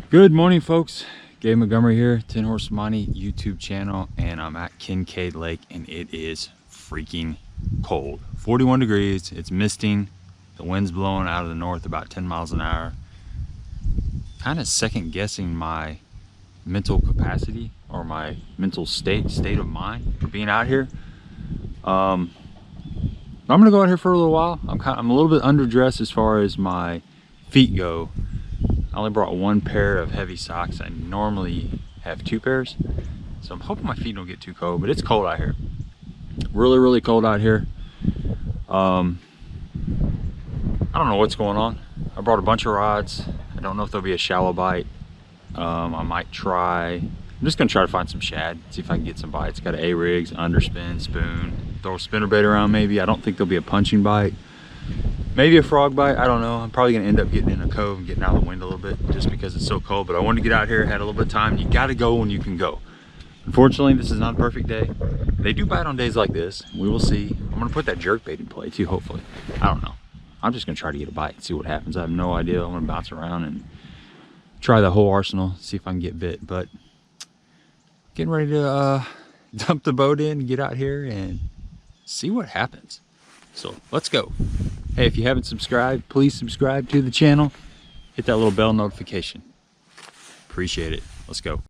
Good morning, folks. Gabe Montgomery here, 10 Horse Money YouTube channel, and I'm at Kinkaid Lake, and it is freaking cold. 41 degrees, it's misting, the wind's blowing out of the north about 10 miles an hour. Kind of second guessing my mental capacity or my mental state of mind for being out here. I'm gonna go out here for a little while. I'm a little bit underdressed as far as my feet go. I only brought one pair of heavy socks. I normally have two pairs, so I'm hoping my feet don't get too cold, but it's cold out here. Really cold out here. I don't know what's going on. I brought a bunch of rods. I don't know if there'll be a shallow bite. I might try. I'm just gonna try to find some shad, see if I can get some bites. Got an A-rigs, underspin, spoon, throw a spinnerbait around maybe. I don't think there'll be a punching bite. Maybe a frog bite, I don't know. I'm probably gonna end up getting in a cove and getting out of the wind a little bit just because it's so cold, but I wanted to get out here, had a little bit of time. You gotta go when you can go. Unfortunately, this is not a perfect day. They do bite on days like this. We will see. I'm gonna put that jerk bait in play too, hopefully. I don't know. I'm just gonna try to get a bite and see what happens. I have no idea. I'm gonna bounce around and try the whole arsenal, see if I can get bit, but getting ready to dump the boat in, get out here and see what happens. So let's go. Hey, if you haven't subscribed, please subscribe to the channel. Hit that little bell notification. Appreciate it. Let's go.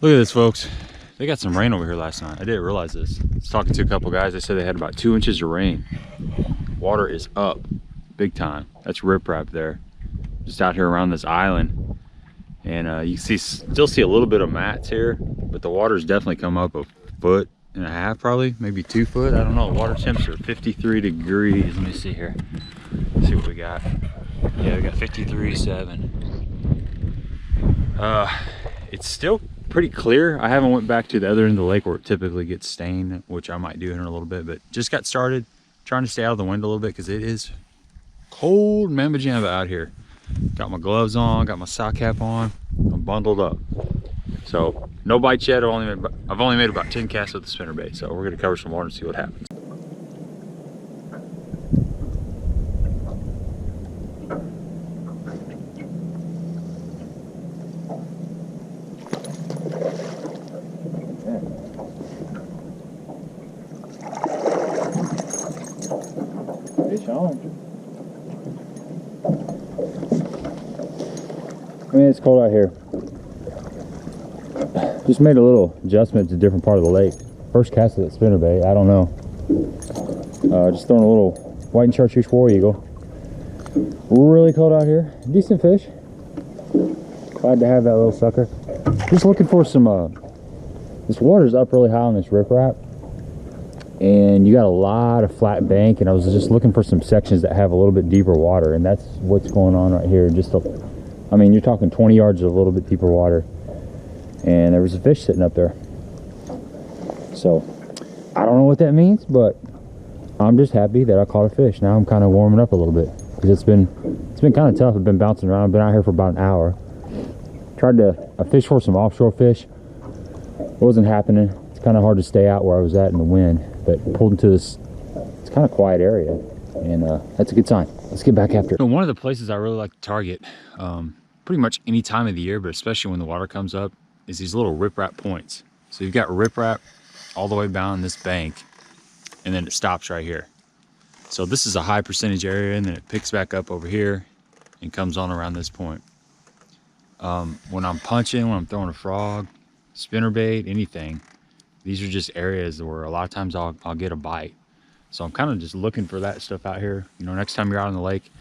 Look at this, folks. They got some rain over here last night. I didn't realize this. I was talking to a couple guys. They said they had about 2 inches of rain. Water is up big time. That's riprap there. Just out here around this island. And you can still see a little bit of mats here, but the water's definitely come up 1.5 feet, probably, maybe 2 foot. I don't know. Water temps are 53 degrees. Let me see here. Let's see what we got. Yeah, we got 53.7. It's still pretty clear. I haven't went back to the other end of the lake where it typically gets stained, which I might do in a little bit, but just got started trying to stay out of the wind a little bit because it is cold mamma jamma out here. Got my gloves on, got my sock cap on, I'm bundled up. So no bites yet. I've only made about 10 casts with the spinnerbait, so we're gonna cover some water and see what happens. I mean, it's cold out here. Just made a little adjustment to a different part of the lake. First cast of that spinnerbait, I don't know. Just throwing a little white and chartreuse war eagle. Really cold out here. Decent fish. Glad to have that little sucker. Just looking for some, this water's up really high on this riprap. And you got a lot of flat bank, and I was just looking for some sections that have a little bit deeper water, and that's what's going on right here. I mean, you're talking 20 yards of a little bit deeper water, and there was a fish sitting up there. So I don't know what that means, but I'm just happy that I caught a fish. Now I'm kind of warming up a little bit because it's been kind of tough. I've been bouncing around. I've been out here for about an hour. Tried to fish for some offshore fish. It wasn't happening. It's kind of hard to stay out where I was at in the wind, but pulled into this, it's kind of quiet area, and that's a good sign. Let's get back after it. So one of the places I really like to target, pretty much any time of the year, but especially when the water comes up, is these little riprap points. So you've got riprap all the way down this bank, and then it stops right here. So this is a high percentage area, and then it picks back up over here and comes on around this point. When I'm punching, when I'm throwing a frog, spinnerbait, anything, these are just areas where a lot of times I'll get a bite. So I'm kind of just looking for that stuff out here. You know, next time you're out on the lake,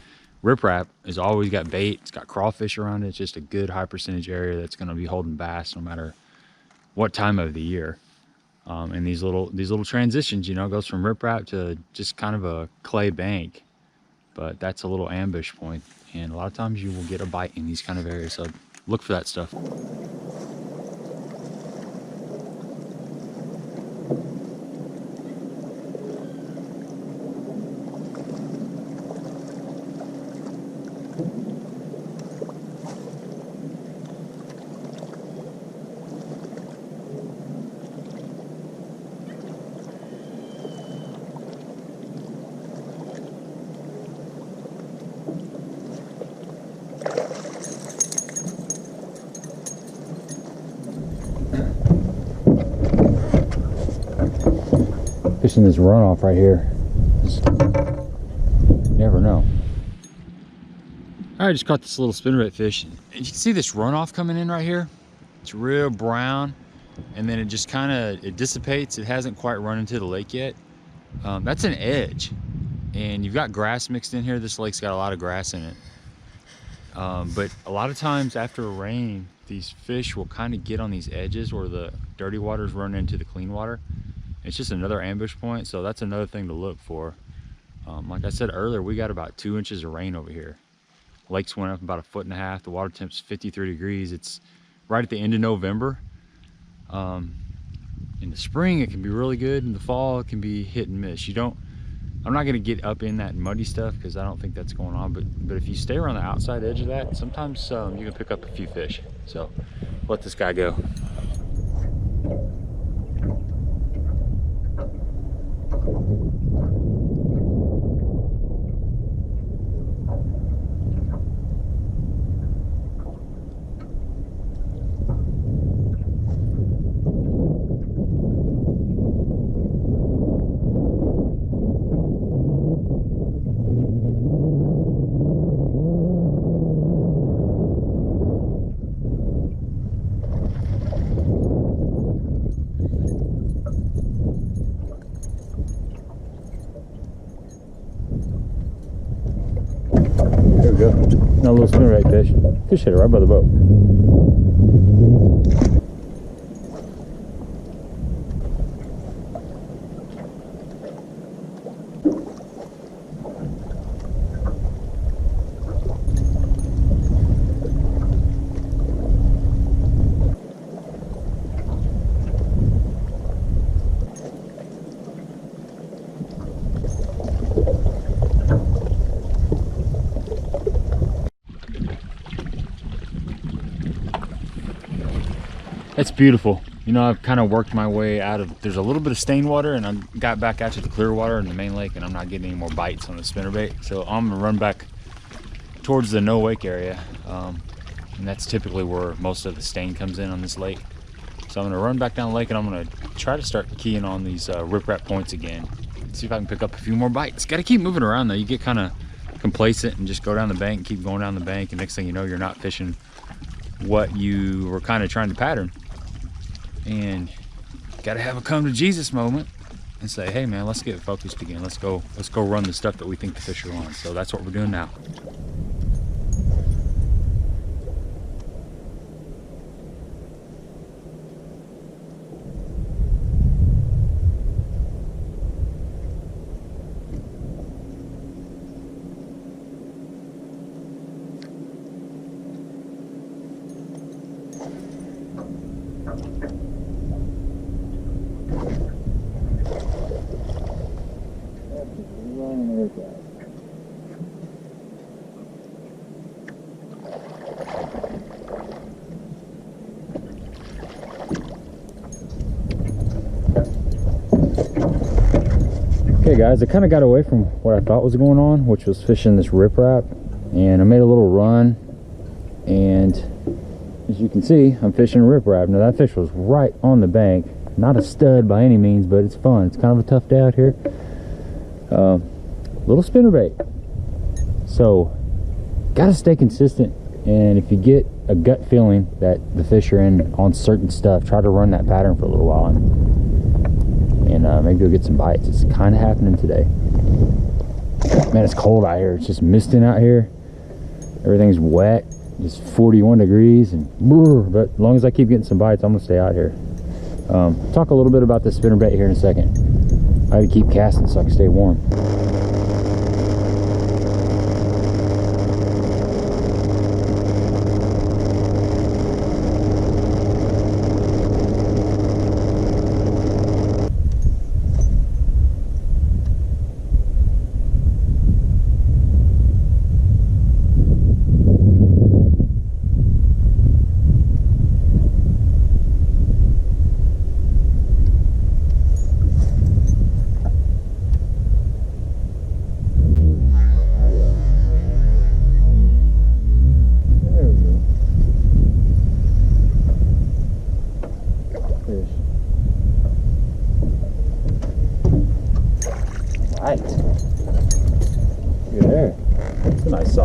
riprap has always got bait. It's got crawfish around it. It's just a good high percentage area that's going to be holding bass no matter what time of the year. And these little transitions, you know, goes from riprap to just kind of a clay bank, but that's a little ambush point, and a lot of times you will get a bite in these kind of areas. So look for that stuff. fishing this runoff right here. Just never know. I just caught this little spinnerbait fish, and you can see this runoff coming in right here. It's real brown, and then it just kind of, it dissipates. It hasn't quite run into the lake yet. That's an edge, and you've got grass mixed in here. This lake's got a lot of grass in it. But a lot of times after a rain, these fish will kind of get on these edges where the dirty waters run into the clean water. It's just another ambush point, so that's another thing to look for. Like I said earlier, we got about 2 inches of rain over here. Lakes went up about 1.5 feet. The water temp's 53 degrees. It's right at the end of November. In the spring, it can be really good. In the fall, it can be hit and miss. I'm not gonna get up in that muddy stuff because I don't think that's going on, but if you stay around the outside edge of that, sometimes you can pick up a few fish. So let this guy go. There we go. Now a little spinnerbait fish. Fish hit it right by the boat. It's beautiful. You know, I've kind of worked my way out of, there's a little bit of stained water, and I got back out to the clear water in the main lake, and I'm not getting any more bites on the spinnerbait. So I'm gonna run back towards the no wake area. And that's typically where most of the stain comes in on this lake. So I'm gonna run back down the lake, and I'm gonna try to start keying on these riprap points again. See if I can pick up a few more bites. Gotta keep moving around though. You get kind of complacent and just go down the bank and keep going down the bank, and next thing you know, you're not fishing what you were kind of trying to pattern. And got to have a come to Jesus moment and say, hey man, let's get focused again. Let's go run the stuff that we think the fish are on. So that's what we're doing now. Okay guys, I kind of got away from what I thought was going on, which was fishing this riprap, and I made a little run, and as you can see, I'm fishing riprap. Now that fish was right on the bank, not a stud by any means, but it's fun. It's kind of a tough day out here. Little spinnerbait. So gotta stay consistent, and if you get a gut feeling that the fish are in on certain stuff, try to run that pattern for a little while, and maybe you'll get some bites. It's kind of happening today. Man, it's cold out here. It's just misting out here. Everything's wet. It's 41 degrees, and but as long as I keep getting some bites, I'm gonna stay out here. Talk a little bit about this spinnerbait here in a second. I had to keep casting so I can stay warm.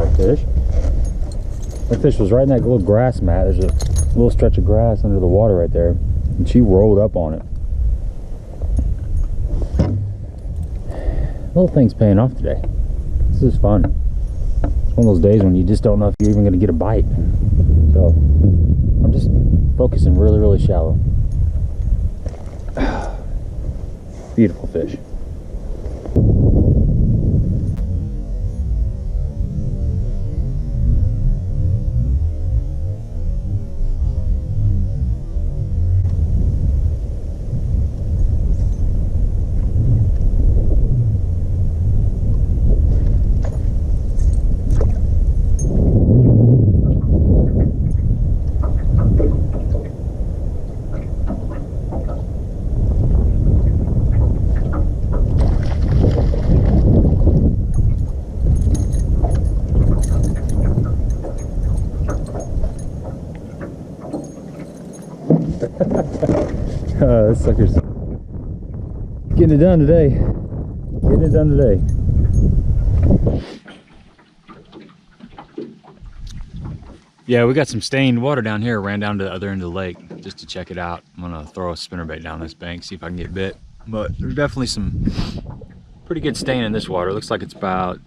that fish. That fish was right in that little grass mat. There's a little stretch of grass under the water right there, and she rolled up on it. Little thing's paying off today. This is fun. It's one of those days when you just don't know if you're even going to get a bite. So I'm just focusing really, really shallow. Beautiful fish. This sucker's getting it done today. Getting it done today. Yeah, we got some stained water down here. Ran down to the other end of the lake just to check it out. I'm gonna throw a spinnerbait down this bank, see if I can get bit. But there's definitely some pretty good stain in this water. It looks like it's about,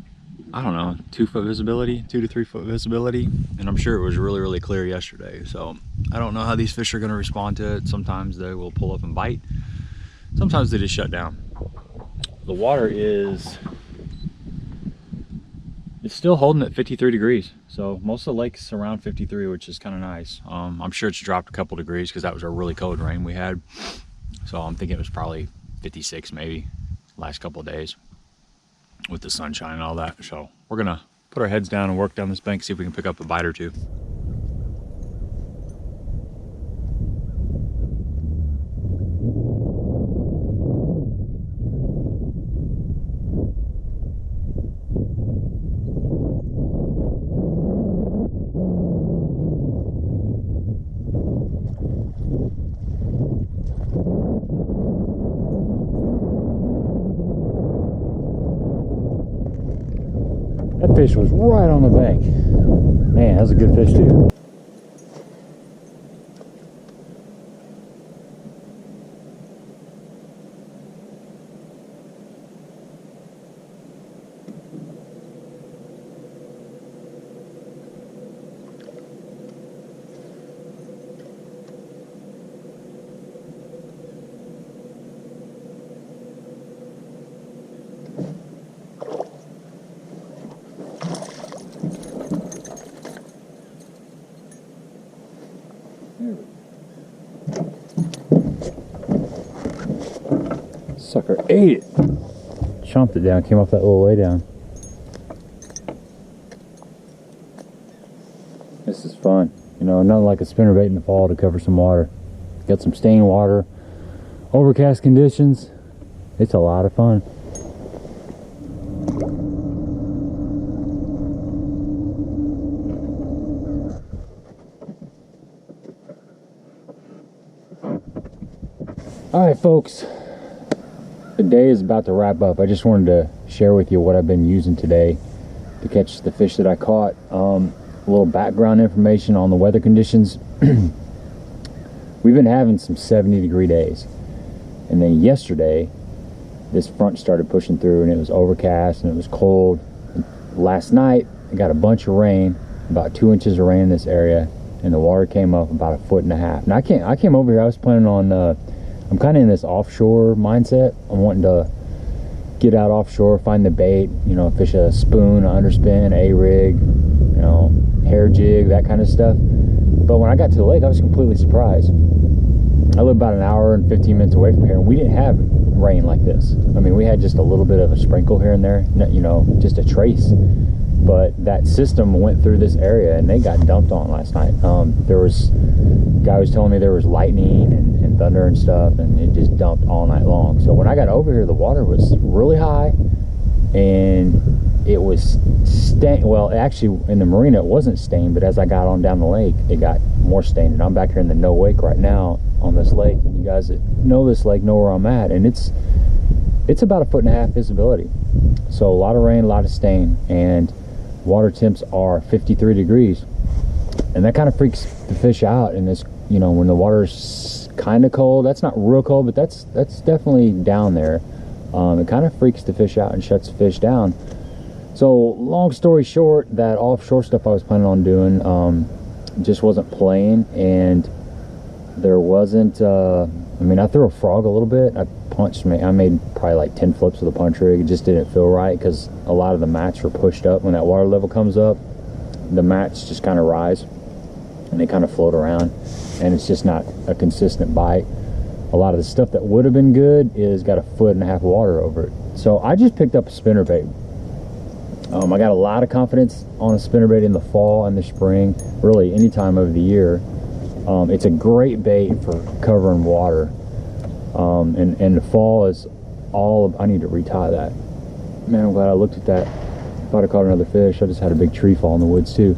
I don't know, 2 foot visibility, 2 to 3 foot visibility. And I'm sure it was really, really clear yesterday. So I don't know how these fish are gonna respond to it. Sometimes they will pull up and bite. Sometimes they just shut down. The water it's still holding at 53 degrees. So most of the lake's around 53, which is kind of nice. I'm sure it's dropped a couple degrees because that was a really cold rain we had. So I'm thinking it was probably 56 maybe last couple of days with the sunshine and all that. So we're gonna put our heads down and work down this bank, see if we can pick up a bite or two. That fish was right on the bank. Man, that was a good fish too. Sucker ate it. Chomped it down, came off that little lay down. This is fun. You know, nothing like a spinnerbait in the fall to cover some water. Got some stained water, overcast conditions. It's a lot of fun. All right, folks. The day is about to wrap up. I just wanted to share with you what I've been using today to catch the fish that I caught. A little background information on the weather conditions. We've been having some 70-degree days, and then yesterday this front started pushing through and it was overcast and it was cold. Last night I got a bunch of rain, about 2 inches of rain in this area, and the water came up about 1.5 feet. Now I came over here, I was planning on I'm kind of in this offshore mindset. I'm wanting to get out offshore, find the bait, you know, fish a spoon, a underspin, A-rig, you know, hair jig, that kind of stuff. But when I got to the lake, I was completely surprised. I live about an hour and 15 minutes away from here, and we didn't have rain like this. I mean, we had just a little bit of a sprinkle here and there, you know, just a trace. But that system went through this area and they got dumped on last night. There was a guy was telling me there was lightning and thunder and stuff, and it just dumped all night long. So when I got over here, the water was really high and it was stained. Well, actually in the marina it wasn't stained, but as I got on down the lake, it got more stained. And I'm back here in the no wake right now on this lake. And you guys that know this lake know where I'm at, and it's about 1.5 feet visibility. So a lot of rain, a lot of stain, and water temps are 53 degrees, and that kind of freaks the fish out. And this, you know, when the water's kind of cold, that's not real cold, but that's definitely down there. It kind of freaks the fish out and shuts the fish down. So long story short, that offshore stuff I was planning on doing just wasn't playing, and there wasn't I mean, I threw a frog a little bit. I made probably like 10 flips with a punch rig. It just didn't feel right because a lot of the mats were pushed up. When that water level comes up, the mats just kind of rise and they kind of float around, and it's just not a consistent bite. A lot of the stuff that would have been good is got 1.5 foot of water over it. So I just picked up a spinnerbait. I got a lot of confidence on a spinnerbait in the fall and the spring, really any time of the year. It's a great bait for covering water. And the fall is all of, I need to retie that. Man, I'm glad I looked at that. Thought I caught another fish. I just had a big tree fall in the woods too.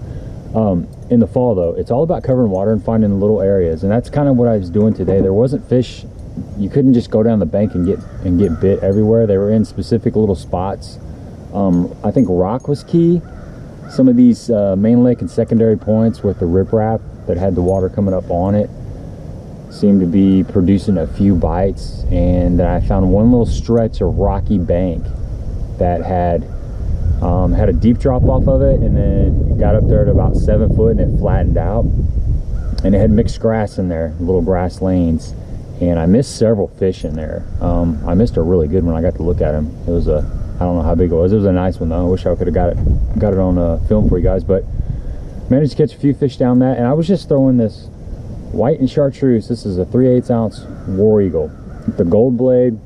In the fall though, it's all about covering water and finding little areas, and that's kind of what I was doing today. There wasn't fish. You couldn't just go down the bank and get bit everywhere. They were in specific little spots. I think rock was key. Some of these main lake and secondary points with the riprap that had the water coming up on it seemed to be producing a few bites, and then I found one little stretch of rocky bank that had a deep drop off of it, and then it got up there at about 7 foot and it flattened out, and it had mixed grass in there, little grass lanes, and I missed several fish in there. I missed a really good one. I got to look at him. It was a, I don't know how big it was. It was a nice one though. I wish I could have got it on film for you guys, but managed to catch a few fish down that. And I was just throwing this white and chartreuse. This is a 3/8 ounce War Eagle, the gold blade,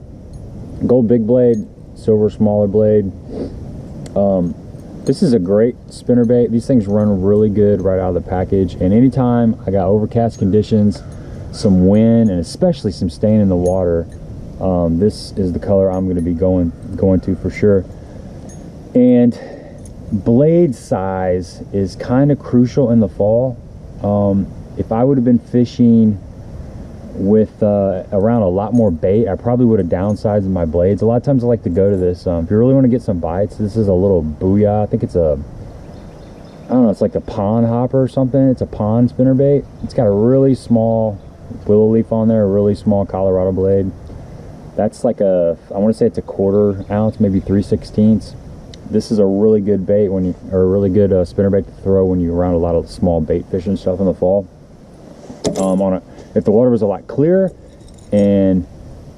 gold big blade, silver smaller blade. This is a great spinnerbait. These things run really good right out of the package, and anytime I got overcast conditions, some wind, and especially some stain in the water, this is the color I'm going to be going to for sure. And blade size is kind of crucial in the fall. If I would have been fishing with around a lot more bait, I probably would have downsized my blades. A lot of times I like to go to this, if you really want to get some bites, this is a little Booyah. I think it's a, I don't know, it's like a pond hopper or something. It's a pond spinnerbait. It's got a really small willow leaf on there, a really small Colorado blade. That's like a, I want to say it's a 1/4 ounce, maybe 3/16. This is a really good bait when you, or a really good spinnerbait to throw when you're around a lot of small bait fish and stuff in the fall. If the water was a lot clearer and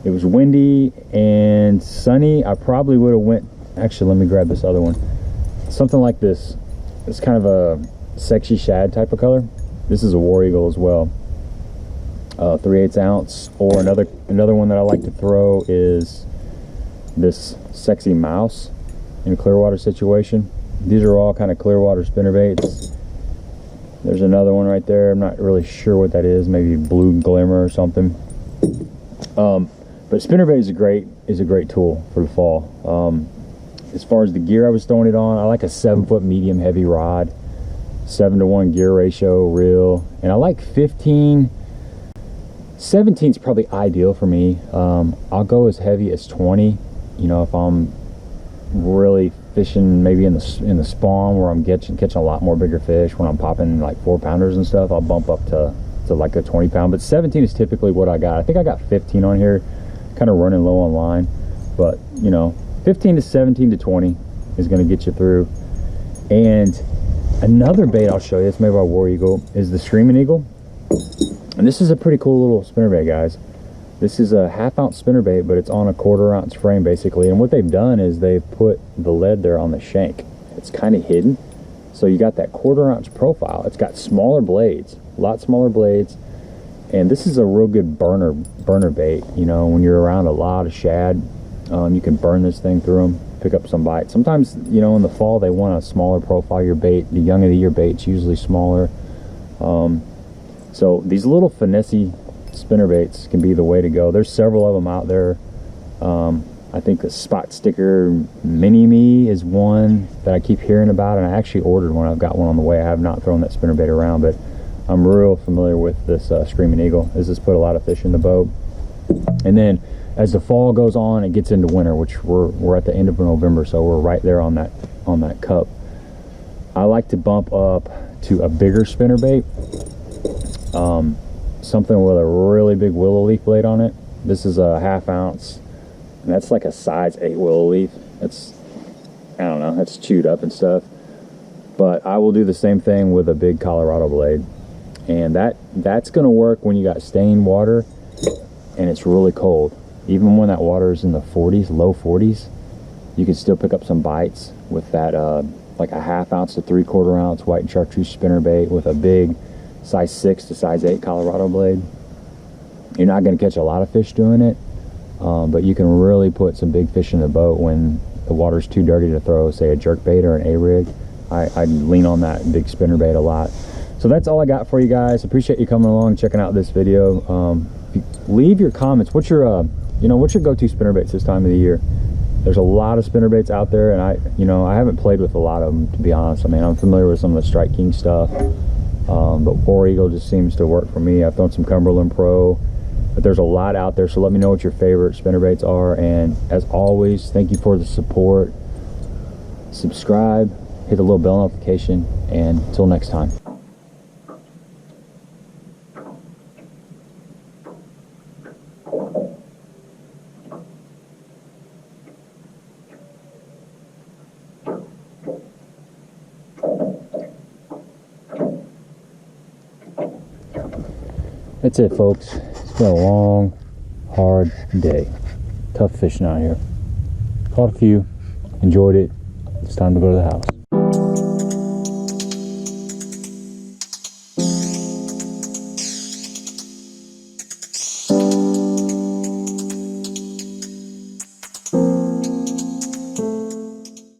it was windy and sunny, I probably would have went, actually let me grab this other one, something like this. It's kind of a sexy shad type of color. This is a War Eagle as well, 3/8 ounce. Or another one that I like to throw is this sexy mouse in a clear water situation. These are all kind of clear water spinnerbaits. There's another one right there. I'm not really sure what that is. Maybe blue glimmer or something. But spinnerbait is a great tool for the fall. As far as the gear I was throwing it on, I like a 7-foot medium heavy rod, 7-to-1 gear ratio reel, and I like 15. 17 is probably ideal for me. I'll go as heavy as 20. You know, if I'm really fishing maybe in the spawn where I'm catching a lot more bigger fish, when I'm popping like 4-pounders and stuff, I'll bump up to like a 20-pound. But 17 is typically what I got. I think I got 15 on here, kind of running low on line. But you know, 15 to 17 to 20 is going to get you through. And another bait I'll show you, it's made by War Eagle, is the Screaming Eagle. And this is a pretty cool little spinnerbait, guys. This is a 1/2 ounce spinnerbait, but it's on a 1/4 ounce frame basically. And what they've done is they've put the lead there on the shank. It's kind of hidden, so you got that 1/4 ounce profile. It's got smaller blades, a lot smaller blades, and this is a real good burner bait. You know, when you're around a lot of shad, you can burn this thing through them, pick up some bites. Sometimes, you know, in the fall they want a smaller profile. Your bait, the young of the year bait's usually smaller. So these little finessey spinnerbaits can be the way to go. There's several of them out there. I think the Spot Sticker Mini-Me is one that I keep hearing about, and I actually ordered one. I've got one on the way. I have not thrown that spinnerbait around, but I'm real familiar with this Screaming Eagle. This has put a lot of fish in the boat. And then as the fall goes on, it gets into winter, which we're at the end of November, so we're right there on that cup. I like to bump up to a bigger spinnerbait, something with a really big willow leaf blade on it. This is a 1/2 ounce, and that's like a size 8 willow leaf. It's, I don't know, it's chewed up and stuff. But I will do the same thing with a big Colorado blade, and that's gonna work when you got stained water and it's really cold. Even when that water is in the 40s, low 40s, you can still pick up some bites with that like a 1/2 ounce to 3/4 ounce white and chartreuse spinnerbait with a big size 6 to size 8 Colorado blade. You're not going to catch a lot of fish doing it, but you can really put some big fish in the boat when the water's too dirty to throw, say, a jerkbait or an A-rig. I lean on that big spinnerbait a lot. So that's all I got for you guys. Appreciate you coming along, checking out this video. Leave your comments. What's your what's your go-to spinnerbaits this time of the year? There's a lot of spinnerbaits out there, and I haven't played with a lot of them, to be honest. I mean, I'm familiar with some of the Strike King stuff, but War Eagle just seems to work for me. I've thrown some Cumberland Pro, but there's a lot out there, so let me know what your favorite spinnerbaits are. And as always, thank you for the support. Subscribe, hit the little bell notification, and until next time. That's it, folks. It's been a long, hard day. Tough fishing out here. Caught a few, enjoyed it. It's time to go to the house.